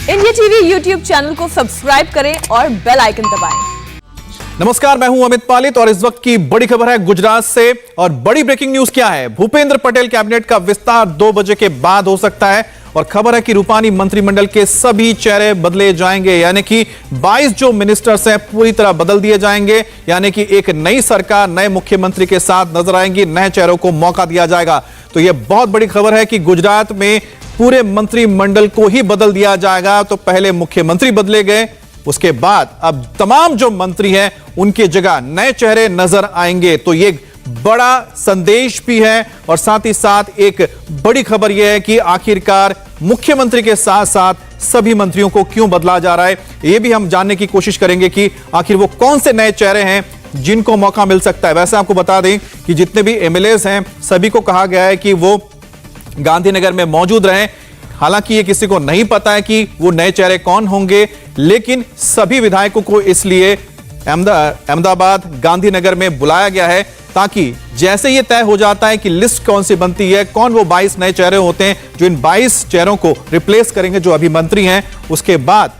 India TV YouTube channel को subscribe करें और बेल आइकन दबाएं। नमस्कार, मैं हूं अमित पालित और इस वक्त की बड़ी खबर है गुजरात से। और बड़ी ब्रेकिंग न्यूज क्या है? भूपेंद्र पटेल कैबिनेट का विस्तार 2 बजे के बाद हो सकता है और खबर है कि रूपानी मंत्रिमंडल के सभी चेहरे बदले जाएंगे, यानी कि 22 जो मिनिस्टर्स हैं पूरी तरह बदल दिए जाएंगे। यानी कि एक नई सरकार नए मुख्यमंत्री के साथ नजर आएंगी, नए चेहरों को मौका दिया जाएगा। तो यह बहुत बड़ी खबर है कि गुजरात में पूरे मंत्रिमंडल को ही बदल दिया जाएगा। तो पहले मुख्यमंत्री बदले गए, उसके बाद अब तमाम जो मंत्री हैं उनकी जगह नए चेहरे नजर आएंगे। तो ये बड़ा संदेश भी है और साथ ही साथ एक बड़ी खबर यह है कि आखिरकार मुख्यमंत्री के साथ साथ सभी मंत्रियों को क्यों बदला जा रहा है, यह भी हम जानने की कोशिश करेंगे कि आखिर वो कौन से नए चेहरे हैं जिनको मौका मिल सकता है। वैसे आपको बता दें कि जितने भी एमएलएज हैं सभी को कहा गया है कि वो गांधीनगर में मौजूद रहें। हालांकि ये किसी को नहीं पता है कि वो नए चेहरे कौन होंगे, लेकिन सभी विधायकों को इसलिए अहमदाबाद गांधीनगर में बुलाया गया है ताकि जैसे ये तय हो जाता है कि लिस्ट कौन सी बनती है, कौन वो 22 नए चेहरे होते हैं जो इन 22 चेहरों को रिप्लेस करेंगे जो अभी मंत्री हैं, उसके बाद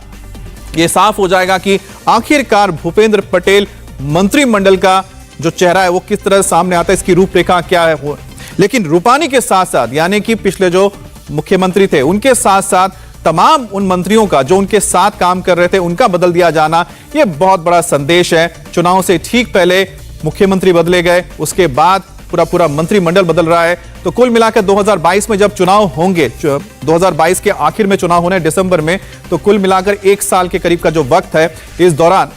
ये साफ हो जाएगा कि आखिरकार भूपेंद्र पटेल मंत्रिमंडल का जो चेहरा है वो किस तरह सामने आता है, इसकी रूपरेखा क्या है। लेकिन रूपानी के साथ साथ यानी कि पिछले जो मुख्यमंत्री थे उनके साथ साथ तमाम उन मंत्रियों का जो उनके साथ काम कर रहे थे उनका बदल दिया जाना, यह बहुत बड़ा संदेश है। चुनाव से ठीक पहले मुख्यमंत्री बदले गए, उसके बाद पूरा मंत्रिमंडल बदल रहा है। तो कुल मिलाकर 2022 में जब चुनाव होंगे, 2022 के आखिर में चुनाव होने दिसंबर में, तो कुल मिलाकर 1 साल के करीब का जो वक्त है, इस दौरान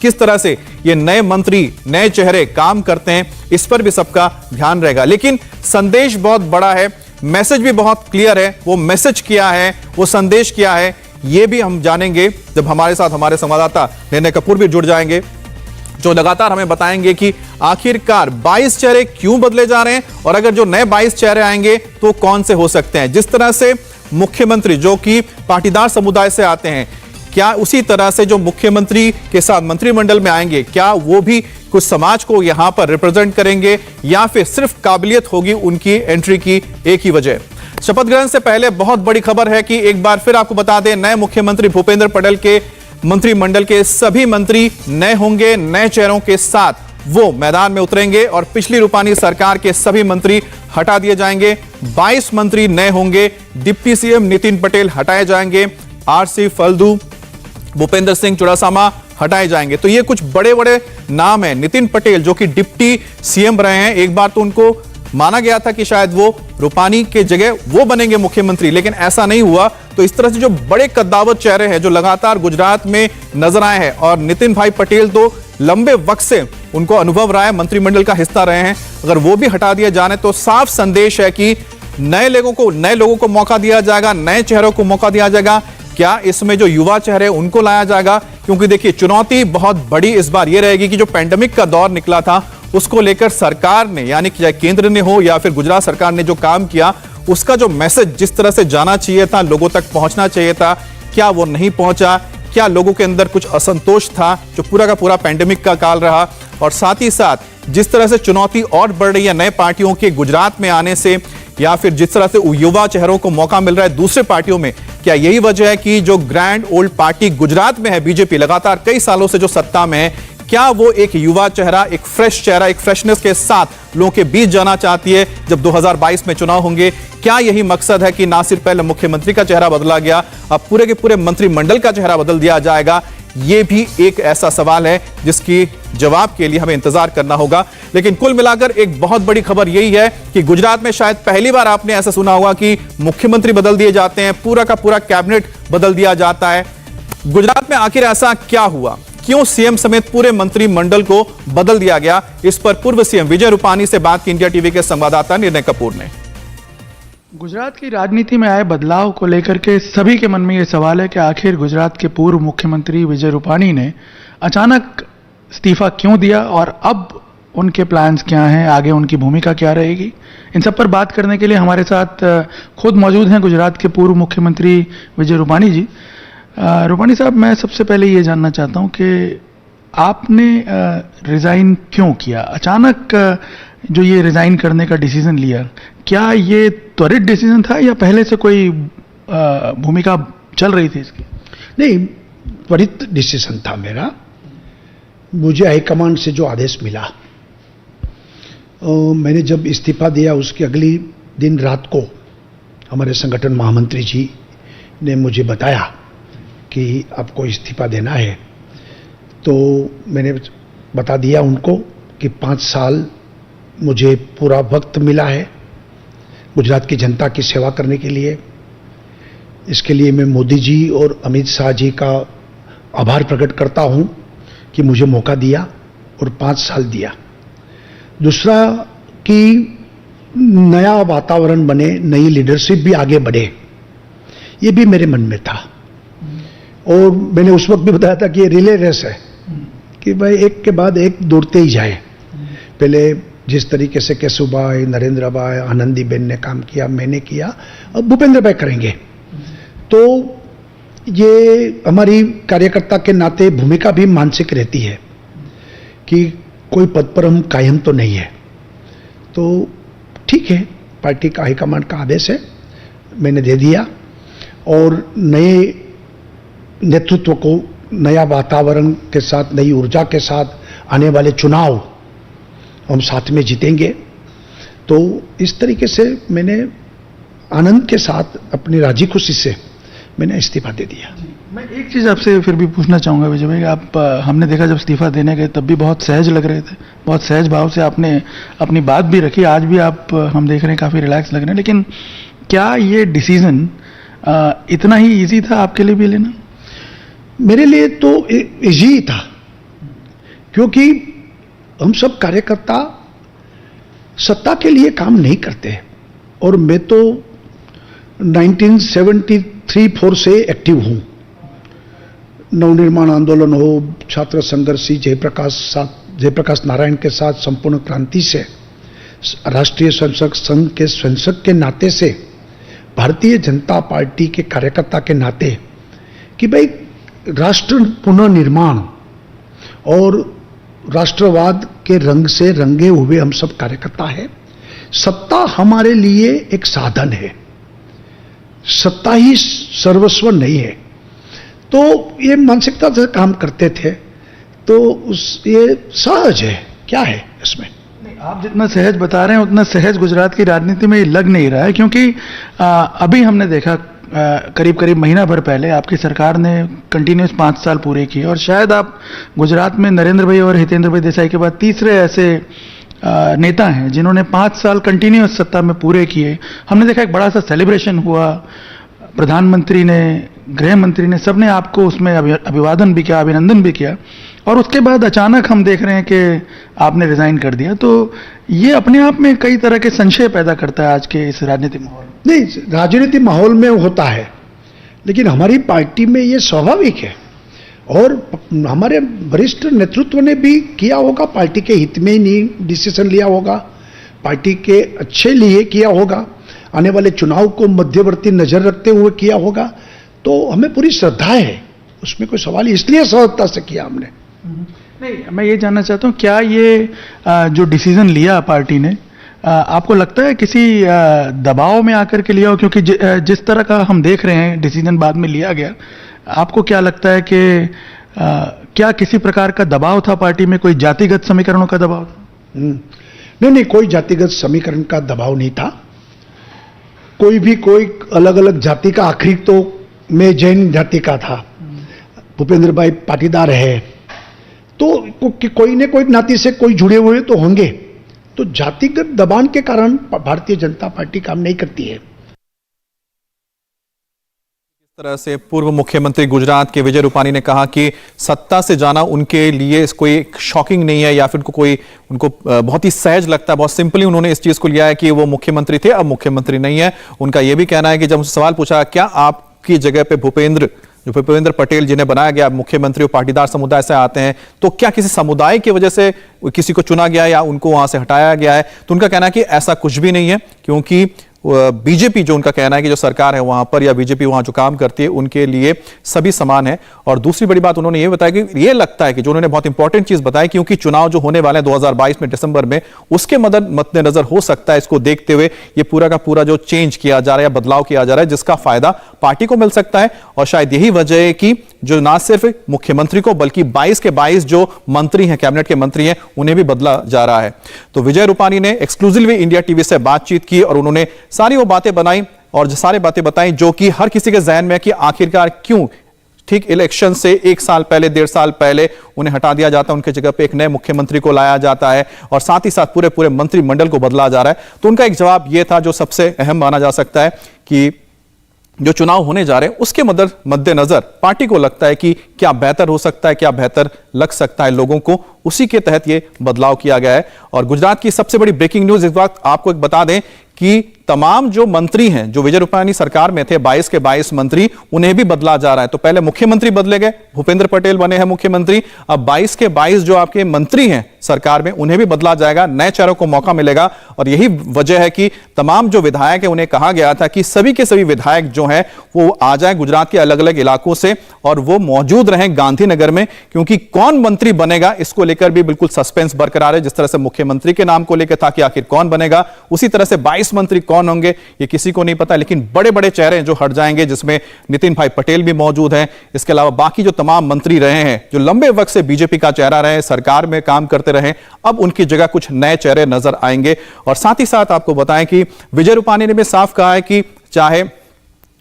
किस तरह से ये नए मंत्री नए चेहरे काम करते हैं इस पर भी सबका ध्यान रहेगा। लेकिन संदेश बहुत बड़ा है, मैसेज भी बहुत क्लियर है। वो मैसेज क्या है, वो संदेश क्या है, ये भी हम जानेंगे जब हमारे साथ हमारे संवाददाता निर्णय कपूर भी जुड़ जाएंगे, जो लगातार हमें बताएंगे कि आखिरकार 22 चेहरे क्यों बदले जा रहे हैं और अगर जो नए 22 चेहरे आएंगे तो कौन से हो सकते हैं। जिस तरह से मुख्यमंत्री जो कि पाटीदार समुदाय से आते हैं, क्या उसी तरह से जो मुख्यमंत्री के साथ मंत्रिमंडल में आएंगे क्या वो भी कुछ समाज को यहां पर रिप्रेजेंट करेंगे या फिर सिर्फ काबिलियत होगी उनकी एंट्री की एक ही वजह। शपथ ग्रहण से पहले बहुत बड़ी खबर है कि एक बार फिर आपको बता दें, नए मुख्यमंत्री भूपेंद्र पटेल के मंत्रिमंडल के सभी मंत्री नए होंगे, नए चेहरों के साथ वो मैदान में उतरेंगे और पिछली रूपानी सरकार के सभी मंत्री हटा दिए जाएंगे। 22 मंत्री नए होंगे, डिप्टी सीएम नितिन पटेल हटाए जाएंगे, आरसी फल्दू, भूपेंद्र सिंह चुड़ासामा हटाए जाएंगे। तो ये कुछ बड़े बड़े नाम हैं। नितिन पटेल जो कि डिप्टी सीएम रहे हैं, एक बार तो उनको माना गया था कि शायद वो रूपानी के जगह वो बनेंगे मुख्यमंत्री, लेकिन ऐसा नहीं हुआ। तो इस तरह से जो बड़े कद्दावर चेहरे हैं जो लगातार गुजरात में नजर आए हैं, और नितिन भाई पटेल तो लंबे वक्त से उनको अनुभव रहा है, मंत्रिमंडल का हिस्सा रहे हैं, अगर वो भी हटा दिए जाने तो साफ संदेश है कि नए लोगों को मौका दिया जाएगा, नए चेहरों को मौका दिया जाएगा। क्या इसमें जो युवा चेहरे उनको लाया जाएगा? क्योंकि देखिए चुनौती बहुत बड़ी इस बार ये रहेगी कि जो पैंडेमिक का दौर निकला था उसको लेकर सरकार ने, यानी कि चाहे केंद्र ने हो या फिर गुजरात सरकार ने जो काम किया, उसका जो मैसेज जिस तरह से जाना चाहिए था, लोगों तक पहुंचना चाहिए था, क्या वो नहीं पहुंचा? क्या लोगों के अंदर कुछ असंतोष था जो पूरा का पूरा पैंडेमिक का काल रहा? और साथ ही साथ जिस तरह से चुनौती और बढ़ रही है नए पार्टियों के गुजरात में आने से, या फिर जिस तरह से युवा चेहरों को मौका मिल रहा है दूसरे पार्टियों में, क्या यही वजह है कि जो ग्रैंड ओल्ड पार्टी गुजरात में है बीजेपी, लगातार कई सालों से जो सत्ता में है, क्या वो एक युवा चेहरा, एक फ्रेश चेहरा, एक फ्रेशनेस के साथ लोगों के बीच जाना चाहती है जब 2022 में चुनाव होंगे? क्या यही मकसद है कि ना सिर्फ पहले मुख्यमंत्री का चेहरा बदला गया, अब पूरे के पूरे मंत्रिमंडल का चेहरा बदल दिया जाएगा? ये भी एक ऐसा सवाल है जिसकी जवाब के लिए हमें इंतजार करना होगा। लेकिन कुल मिलाकर एक बहुत बड़ी खबर यही है कि गुजरात में शायद पहली बार आपने ऐसा सुना होगा कि मुख्यमंत्री बदल दिए जाते हैं, पूरा का पूरा कैबिनेट बदल दिया जाता है। गुजरात में आखिर ऐसा क्या हुआ, क्यों सीएम समेत पूरे मंत्रिमंडल को बदल दिया गया? इस पर पूर्व सीएम विजय रूपानी से बात की इंडिया टीवी के संवाददाता निर्णय कपूर ने। गुजरात की राजनीति में आए बदलाव को लेकर के सभी के मन में ये सवाल है कि आखिर गुजरात के पूर्व मुख्यमंत्री विजय रूपानी ने अचानक इस्तीफा क्यों दिया और अब उनके प्लान्स क्या हैं, आगे उनकी भूमिका क्या रहेगी। इन सब पर बात करने के लिए हमारे साथ खुद मौजूद हैं गुजरात के पूर्व मुख्यमंत्री विजय रूपानी जी। रूपानी साहब, मैं सबसे पहले ये जानना चाहता हूँ कि आपने रिज़ाइन क्यों किया अचानक? जो ये रिज़ाइन करने का डिसीजन लिया, क्या ये त्वरित डिसीजन था या पहले से कोई भूमिका चल रही थी इसकी? नहीं, त्वरित डिसीजन था मेरा। मुझे हाईकमांड से जो आदेश मिला, मैंने जब इस्तीफा दिया उसके अगली दिन रात को हमारे संगठन महामंत्री जी ने मुझे बताया कि आपको इस्तीफा देना है। तो मैंने बता दिया उनको कि 5 साल मुझे पूरा वक्त मिला है गुजरात की जनता की सेवा करने के लिए। इसके लिए मैं मोदी जी और अमित शाह जी का आभार प्रकट करता हूं कि मुझे मौका दिया और 5 साल दिया। दूसरा कि नया वातावरण बने, नई लीडरशिप भी आगे बढ़े, ये भी मेरे मन में था। और मैंने उस वक्त भी बताया था कि ये रिले रेस है कि भाई एक के बाद एक दौड़ते ही जाए। पहले जिस तरीके से केशुभाई, नरेंद्र भाई, आनंदीबेन ने काम किया, मैंने किया, अब भूपेंद्र भाई करेंगे। तो ये हमारी कार्यकर्ता के नाते भूमिका भी मानसिक रहती है कि कोई पद पर हम कायम तो नहीं है। तो ठीक है, पार्टी का हाईकमांड का आदेश है, मैंने दे दिया। और नए नेतृत्व को नया वातावरण के साथ, नई ऊर्जा के साथ आने वाले चुनाव हम साथ में जीतेंगे। तो इस तरीके से मैंने आनंद के साथ, अपनी राजी खुशी से मैंने इस्तीफा दे दिया। मैं एक चीज़ आपसे फिर भी पूछना चाहूँगा विजय भाई, आप हमने देखा जब इस्तीफा देने गए तब भी बहुत सहज लग रहे थे, बहुत सहज भाव से आपने अपनी बात भी रखी। आज भी आप, हम देख रहे हैं, काफ़ी रिलैक्स लग रहे हैं। लेकिन क्या ये डिसीजन इतना ही ईजी था आपके लिए भी लेना? मेरे लिए तो इजी ही था, क्योंकि हम सब कार्यकर्ता सत्ता के लिए काम नहीं करते। और मैं तो 1973-4 से एक्टिव हूं। नवनिर्माण आंदोलन हो, छात्र संघर्षी जयप्रकाश नारायण के साथ संपूर्ण क्रांति से, राष्ट्रीय स्वयंसेवक संघ के स्वयंसेवक के नाते से, भारतीय जनता पार्टी के कार्यकर्ता के नाते, कि भाई राष्ट्र पुनर्निर्माण और राष्ट्रवाद के रंग से रंगे हुए हम सब कार्यकर्ता हैं। सत्ता हमारे लिए एक साधन है, सत्ता ही सर्वस्व नहीं है। तो ये मानसिकता से काम करते थे, तो ये सहज है। क्या है इसमें? आप जितना सहज बता रहे हैं उतना सहज गुजरात की राजनीति में लग नहीं रहा है, क्योंकि अभी हमने देखा करीब करीब महीना भर पहले आपकी सरकार ने कंटिन्यूस 5 साल पूरे किए, और शायद आप गुजरात में नरेंद्र भाई और हितेंद्र भाई देसाई के बाद तीसरे ऐसे नेता हैं जिन्होंने 5 साल कंटिन्यूस सत्ता में पूरे किए। हमने देखा एक बड़ा सा सेलिब्रेशन हुआ, प्रधानमंत्री ने, गृह मंत्री ने, सबने आपको उसमें अभिवादन भी किया, अभिनंदन भी किया। और उसके बाद अचानक हम देख रहे हैं कि आपने रिजाइन कर दिया। तो ये अपने आप में कई तरह के संशय पैदा करता है आज के इस राजनीतिक माहौल। नहीं, राजनीतिक माहौल में होता है, लेकिन हमारी पार्टी में ये स्वाभाविक है। और हमारे वरिष्ठ नेतृत्व ने भी किया होगा, पार्टी के हित में ही नहीं डिसीजन लिया होगा, पार्टी के अच्छे लिए किया होगा, आने वाले चुनाव को मध्यवर्ती नजर रखते हुए किया होगा। तो हमें पूरी श्रद्धा है, उसमें कोई सवाल, इसलिए सहजता से किया हमने। नहीं, मैं ये जानना चाहता हूँ, क्या ये जो डिसीजन लिया पार्टी ने, आपको लगता है किसी दबाव में आकर के लिया हो? क्योंकि जिस तरह का हम देख रहे हैं डिसीजन बाद में लिया गया, आपको क्या लगता है कि क्या किसी प्रकार का दबाव था पार्टी में, कोई जातिगत समीकरणों का दबाव था? नहीं, कोई जातिगत समीकरण का दबाव नहीं था। कोई अलग अलग जाति का, आखिरी तो मैं जैन जाति का था, भूपेंद्र भाई पाटीदार है, तो कोई न कोई नाती से कोई जुड़े हुए तो होंगे। तो जातिगत दबाव के कारण भारतीय जनता पार्टी काम नहीं करती है। इस तरह से पूर्व मुख्यमंत्री गुजरात के विजय रूपानी ने कहा कि सत्ता से जाना उनके लिए कोई शॉकिंग नहीं है, या फिर उनको बहुत ही सहज लगता है, बहुत सिंपली उन्होंने इस चीज को लिया है कि वो मुख्यमंत्री थे, अब मुख्यमंत्री नहीं है। उनका यह भी कहना है कि जब उनसे सवाल पूछा क्या आपकी जगह पे भूपेंद्र पटेल जिन्हें बनाया गया मुख्यमंत्री, पाटीदार समुदाय से आते हैं, तो क्या किसी समुदाय की वजह से किसी को चुना गया या उनको वहां से हटाया गया है? तो उनका कहना है कि ऐसा कुछ भी नहीं है, क्योंकि बीजेपी जो उनका कहना है कि जो सरकार है वहां पर या बीजेपी वहां जो काम करती है उनके लिए सभी समान है। और दूसरी बड़ी बात उन्होंने ये बताया कि ये लगता है कि जो उन्होंने बहुत इंपॉर्टेंट चीज बताई, क्योंकि चुनाव जो होने वाले हैं 2022 में दिसंबर में, उसके मद्देनजर हो सकता है इसको देखते हुए ये पूरा का पूरा जो चेंज किया जा रहा है या बदलाव किया जा रहा है, जिसका फायदा पार्टी को मिल सकता है। और शायद यही वजह है कि जो ना सिर्फ मुख्यमंत्री को बल्कि 22 के 22 जो मंत्री हैं, कैबिनेट के मंत्री हैं, उन्हें भी बदला जा रहा है। तो विजय रूपानी ने एक्सक्लूसिवली इंडिया टीवी से बातचीत की और उन्होंने सारी वो बातें बनाई और जो सारी बातें बताई जो कि हर किसी के जहन में है कि आखिरकार क्यों ठीक इलेक्शन से 1 साल पहले, 1.5 साल पहले उन्हें हटा दिया जाता है, उनके जगह पे एक नए मुख्यमंत्री को लाया जाता है और साथ ही साथ पूरे मंत्रिमंडल को बदला जा रहा है। तो उनका एक जवाब यह था जो सबसे अहम माना जा सकता है कि जो चुनाव होने जा रहे हैं उसके मद्देनजर पार्टी को लगता है कि क्या बेहतर हो सकता है, क्या बेहतर लग सकता है लोगों को, उसी के तहत यह बदलाव किया गया है। और गुजरात की सबसे बड़ी ब्रेकिंग न्यूज इस वक्त आपको एक बता दें कि तमाम जो मंत्री हैं जो विजय रूपानी सरकार में थे, 22 के 22 मंत्री, उन्हें भी बदला जा रहा है। तो पहले मुख्यमंत्री बदले गए, भूपेंद्र पटेल बने हैं मुख्यमंत्री, अब 22 के 22 जो आपके मंत्री हैं सरकार में उन्हें भी बदला जाएगा, नए चेहरों को मौका मिलेगा। और यही वजह है कि तमाम जो विधायक है उन्हें कहा गया था कि सभी के सभी विधायक जो हैं वो आ जाए गुजरात के अलग अलग इलाकों से और वो मौजूद रहें गांधीनगर में, क्योंकि कौन मंत्री बनेगा इसको लेकर भी बिल्कुल सस्पेंस बरकरार है। जिस तरह से मुख्यमंत्री के नाम को लेकर था कि आखिर कौन बनेगा, उसी तरह से 22 मंत्री कौन होंगे ये किसी को नहीं पता, लेकिन बड़े बड़े चेहरे जो हट जाएंगे, जिसमें नितिन भाई पटेल भी मौजूद हैं। इसके अलावा बाकी जो तमाम मंत्री रहे हैं जो लंबे वक्त से बीजेपी का चेहरा रहे, सरकार में काम करते रहे, अब उनकी जगह कुछ नए चेहरे नजर आएंगे। और साथ ही साथ आपको बताएं कि विजय रूपानी ने भी साफ कहा है कि चाहे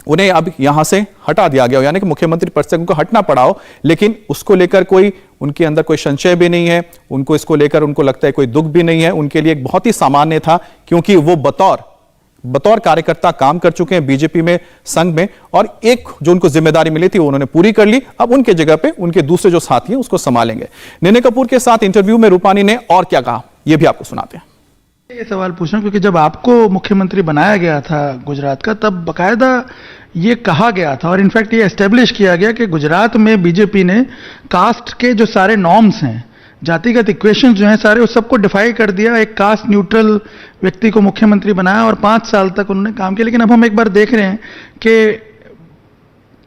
उन्हें अब यहां से हटा दिया गया हो, यानी कि मुख्यमंत्री पद से उनको हटना पड़ा हो, लेकिन उसको लेकर कोई उनके अंदर कोई संशय भी नहीं है, उनको इसको लेकर उनको लगता है कोई दुख भी नहीं है। उनके लिए एक बहुत ही सामान्य था, क्योंकि वो बतौर कार्यकर्ता काम कर चुके हैं बीजेपी में, संघ में, और एक जो उनको जिम्मेदारी मिली थी वो उन्होंने पूरी कर ली। अब उनके जगह पे उनके दूसरे जो साथी हैं उसको संभालेंगे। निने कपूर के साथ इंटरव्यू में रूपानी ने और क्या कहा ये भी आपको सुनाते हैं। ये सवाल पूछना क्योंकि जब आपको मुख्यमंत्री बनाया गया था गुजरात का, तब बकायदा ये कहा गया था और इनफैक्ट ये एस्टेब्लिश किया गया कि गुजरात में बीजेपी ने कास्ट के जो सारे नॉर्म्स हैं, जातिगत इक्वेशंस जो हैं सारे, उस सबको डिफाई कर दिया, एक कास्ट न्यूट्रल व्यक्ति को मुख्यमंत्री बनाया और 5 साल तक उन्होंने काम किया। लेकिन अब हम एक बार देख रहे हैं कि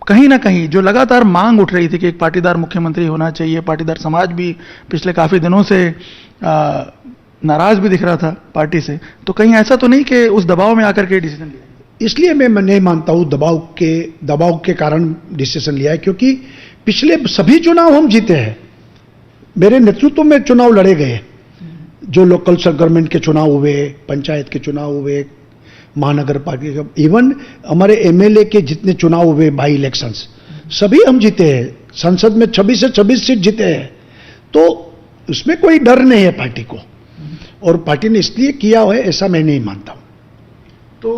कहीं ना कहीं जो लगातार मांग उठ रही थी कि एक पाटीदार मुख्यमंत्री होना चाहिए, पाटीदार समाज भी पिछले काफी दिनों से नाराज भी दिख रहा था पार्टी से, तो कहीं ऐसा तो नहीं कि उस दबाव में आकर के डिसीजन लिया? इसलिए मैं नहीं मानता हूं दबाव के कारण डिसीजन लिया है, क्योंकि पिछले सभी चुनाव हम जीते हैं, मेरे नेतृत्व में चुनाव लड़े गए, जो लोकल गवर्नमेंट के चुनाव हुए, पंचायत के चुनाव हुए, महानगर पालिका, इवन हमारे एमएलए के जितने चुनाव हुए बाई इलेक्शंस, सभी हम जीते हैं। संसद में 26 से 26 सीट जीते हैं, तो उसमें कोई डर नहीं है पार्टी को, और पार्टी ने इसलिए किया है ऐसा मैं नहीं मानता हूं। तो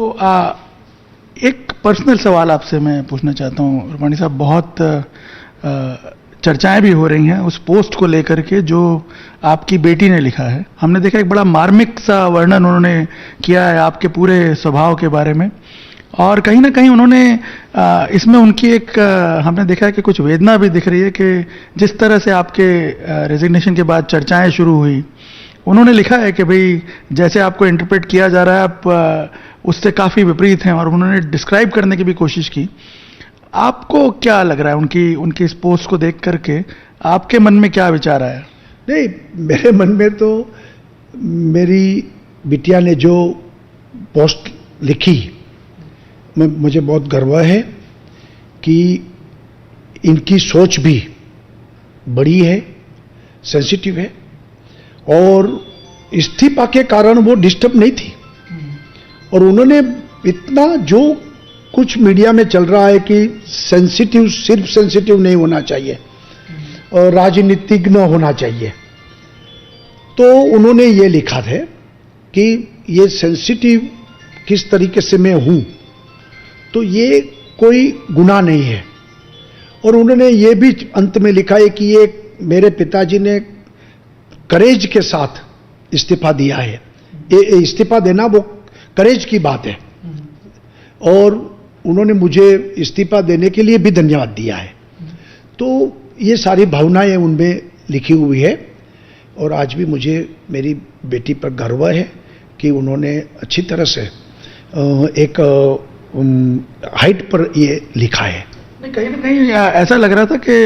एक पर्सनल सवाल आपसे मैं पूछना चाहता हूं रूपानी साहब, बहुत चर्चाएं भी हो रही हैं उस पोस्ट को लेकर के जो आपकी बेटी ने लिखा है। हमने देखा एक बड़ा मार्मिक सा वर्णन उन्होंने किया है आपके पूरे स्वभाव के बारे में, और कहीं ना कहीं उन्होंने इसमें उनकी एक हमने देखा है कि कुछ वेदना भी दिख रही है कि जिस तरह से आपके रेजिग्नेशन के बाद चर्चाएं शुरू हुई, उन्होंने लिखा है कि भाई जैसे आपको इंटरप्रेट किया जा रहा है आप उससे काफ़ी विपरीत हैं, और उन्होंने डिस्क्राइब करने की भी कोशिश की। आपको क्या लग रहा है उनकी इस पोस्ट को देख करके, आपके मन में क्या विचार आया? नहीं, मेरे मन में तो मेरी बिटिया ने जो पोस्ट लिखी, मुझे बहुत गर्व है कि इनकी सोच भी बड़ी है, सेंसिटिव है, और इस्तीफा के कारण वो डिस्टर्ब नहीं थी। और उन्होंने इतना जो कुछ मीडिया में चल रहा है कि सेंसिटिव, सिर्फ सेंसिटिव नहीं होना चाहिए और राजनीतिज्ञ होना चाहिए, तो उन्होंने ये लिखा था कि ये सेंसिटिव किस तरीके से मैं हूं, तो ये कोई गुनाह नहीं है। और उन्होंने ये भी अंत में लिखा है कि ये मेरे पिताजी ने करेज के साथ इस्तीफा दिया है, ये इस्तीफा देना वो करेज की बात है, और उन्होंने मुझे इस्तीफा देने के लिए भी धन्यवाद दिया है। तो ये सारी भावनाएं उनमें लिखी हुई है, और आज भी मुझे मेरी बेटी पर गर्व है कि उन्होंने अच्छी तरह से एक हाइट पर ये लिखा है। नहीं, कहीं ना कहीं ऐसा लग रहा था कि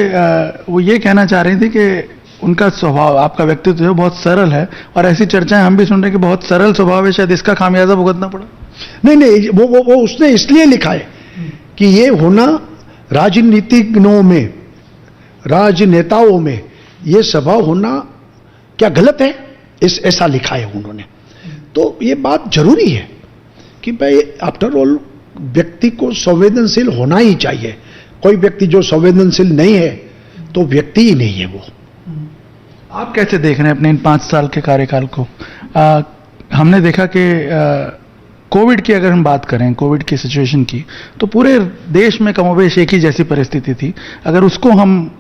वो ये कहना चाह रही थी कि उनका स्वभाव, आपका व्यक्तित्व जो है बहुत सरल है, और ऐसी चर्चाएं हम भी सुन रहे हैं कि बहुत सरल स्वभाव है, शायद इसका खामियाजा भुगतना पड़ा। नहीं, वो उसने इसलिए लिखा है कि ये होना राजनीतिज्ञों में, राजनेताओं में ये स्वभाव होना क्या गलत है, ऐसा लिखा है उन्होंने। तो ये बात जरूरी है कि भाई आफ्टर ऑल व्यक्ति को संवेदनशील होना ही चाहिए। कोई व्यक्ति जो संवेदनशील नहीं है तो व्यक्ति ही नहीं है वो। आप कैसे देख रहे हैं अपने इन 5 साल के कार्यकाल को? हमने देखा कि कोविड की अगर हम बात करें, कोविड की सिचुएशन की, तो पूरे देश में कमोबेश एक ही जैसी परिस्थिति थी। अगर उसको हम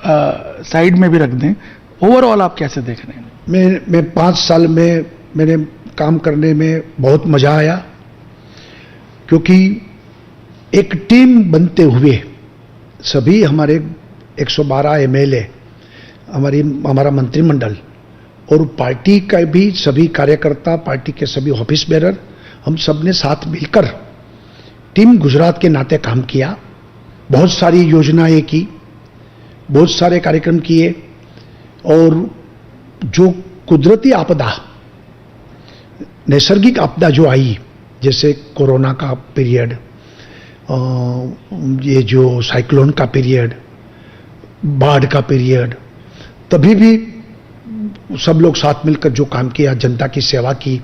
साइड में भी रख दें, ओवरऑल आप कैसे देख रहे हैं? मैं 5 साल में मैंने काम करने में बहुत मजा आया, क्योंकि एक टीम बनते हुए सभी हमारे 112 एमएलए, हमारा मंत्रिमंडल और पार्टी का भी सभी कार्यकर्ता, पार्टी के सभी ऑफिस बेरर, हम सब ने साथ मिलकर टीम गुजरात के नाते काम किया। बहुत सारी योजनाएं की, बहुत सारे कार्यक्रम किए, और जो कुदरती आपदा, नैसर्गिक आपदा जो आई, जैसे कोरोना का पीरियड, ये जो साइक्लोन का पीरियड, बाढ़ का पीरियड, तभी भी सब लोग साथ मिलकर जो काम किया, जनता की सेवा की।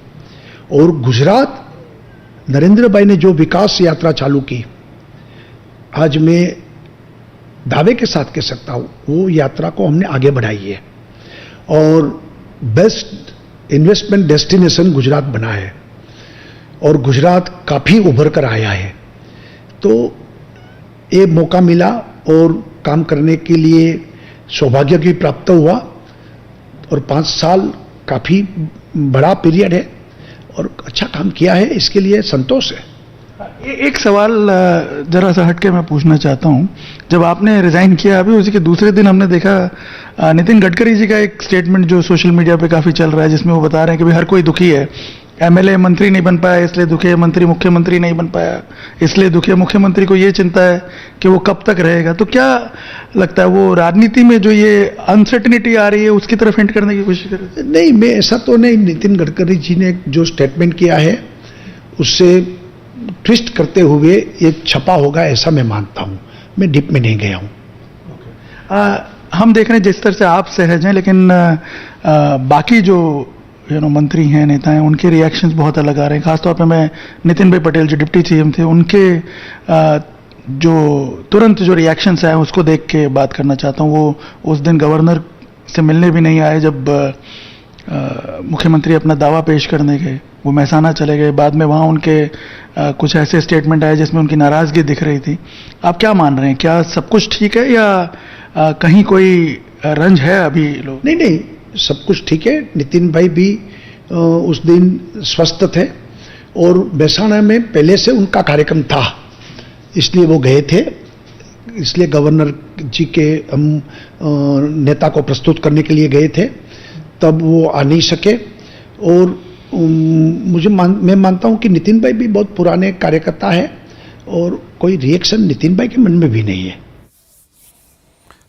और गुजरात, नरेंद्र भाई ने जो विकास यात्रा चालू की, आज मैं दावे के साथ कह सकता हूं वो यात्रा को हमने आगे बढ़ाई है, और बेस्ट इन्वेस्टमेंट डेस्टिनेशन गुजरात बना है, और गुजरात काफी उभर कर आया है। तो ये मौका मिला और काम करने के लिए सौभाग्य भी प्राप्त हुआ, और 5 साल काफी बड़ा पीरियड है और अच्छा काम किया है, इसके लिए संतोष है। एक सवाल जरा सा हटके मैं पूछना चाहता हूं। जब आपने रिजाइन किया, अभी उसी के दूसरे दिन हमने देखा नितिन गडकरी जी का एक स्टेटमेंट जो सोशल मीडिया पे काफी चल रहा है, जिसमें वो बता रहे हैं कि भाई हर कोई दुखी है, एमएलए मंत्री नहीं बन पाया इसलिए दुखी है, मंत्री मुख्यमंत्री नहीं बन पाया इसलिए दुखी है, मुख्यमंत्री को ये चिंता है कि वो कब तक रहेगा। तो क्या लगता है वो राजनीति में जो ये अनसर्टेनिटी आ रही है उसकी तरफ हिंट करने की कोशिश कर रहे हैं? नहीं, मैं ऐसा तो नहीं। नितिन गडकरी जी ने जो स्टेटमेंट किया है उससे ट्विस्ट करते हुए ये छपा होगा, ऐसा मैं मानता हूं। मैं डीप में नहीं गया हूं। हम देख रहे हैं जिस तरह से आप सहज हैं, लेकिन बाकी जो मंत्री हैं, नेता हैं, उनके रिएक्शंस बहुत अलग आ रहे हैं। खासतौर पे मैं नितिन भाई पटेल जो डिप्टी सीएम थे, उनके जो तुरंत जो रिएक्शंस आए उसको देख के बात करना चाहता हूँ। वो उस दिन गवर्नर से मिलने भी नहीं आए जब मुख्यमंत्री अपना दावा पेश करने गए, वो महसाना चले गए। बाद में वहाँ उनके कुछ ऐसे स्टेटमेंट आए जिसमें उनकी नाराजगी दिख रही थी। आप क्या मान रहे हैं, क्या सब कुछ ठीक है या कहीं कोई रंज है अभी लोग? नहीं, सब कुछ ठीक है। नितिन भाई भी उस दिन स्वस्थ थे, और महसाना में पहले से उनका कार्यक्रम था, इसलिए वो गए थे। इसलिए गवर्नर जी के हम नेता को प्रस्तुत करने के लिए गए थे, तब वो आ नहीं सके। और मैं मानता हूं कि नितिन भाई भी बहुत पुराने कार्यकर्ता है, और कोई रिएक्शन नितिन भाई के मन में भी नहीं है।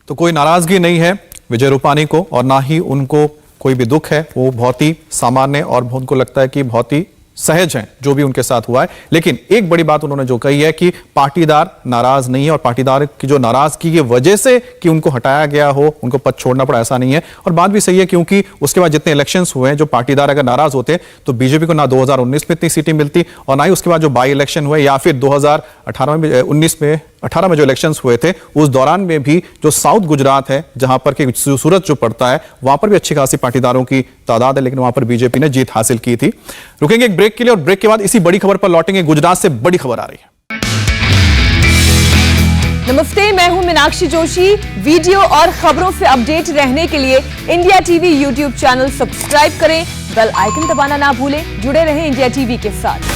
तो कोई नाराजगी नहीं है विजय रूपानी को, और ना ही उनको कोई भी दुख है। वो बहुत ही सामान्य और उनको लगता है कि बहुत ही सहज हैं जो भी उनके साथ हुआ है। लेकिन एक बड़ी बात उन्होंने जो कही है कि पाटीदार नाराज नहीं है, और पाटीदार की जो नाराजगी की वजह से कि उनको हटाया गया हो, उनको पद छोड़ना पड़ा, ऐसा नहीं है। और बात भी सही है, क्योंकि उसके बाद जितने इलेक्शंस हुए हैं, जो पाटीदार अगर नाराज होते तो बीजेपी को ना 2019 में इतनी सीटें मिलती, और ना ही उसके बाद जो बाई इलेक्शन हुए या फिर 2018 में जो इलेक्शंस हुए थे, उस दौरान में भी जो साउथ गुजरात है, जहां पर कि सूरत जो पड़ता है, वहां पर भी अच्छी खासी पाटीदारों की तादाद है, लेकिन वहां पर बीजेपी ने जीत हासिल की थी। रुकेंगे एक ब्रेक के लिए, और ब्रेक के बाद इसी बड़ी खबर पर लौटेंगे। गुजरात से बड़ी खबर आ रही है। नमस्ते, मैं हूं मीनाक्षी जोशी। वीडियो और खबरों से अपडेट रहने के लिए India TV YouTube channel subscribe करें, बेल आइकन दबाना ना भूलें। जुड़े रहें इंडिया टीवी के साथ।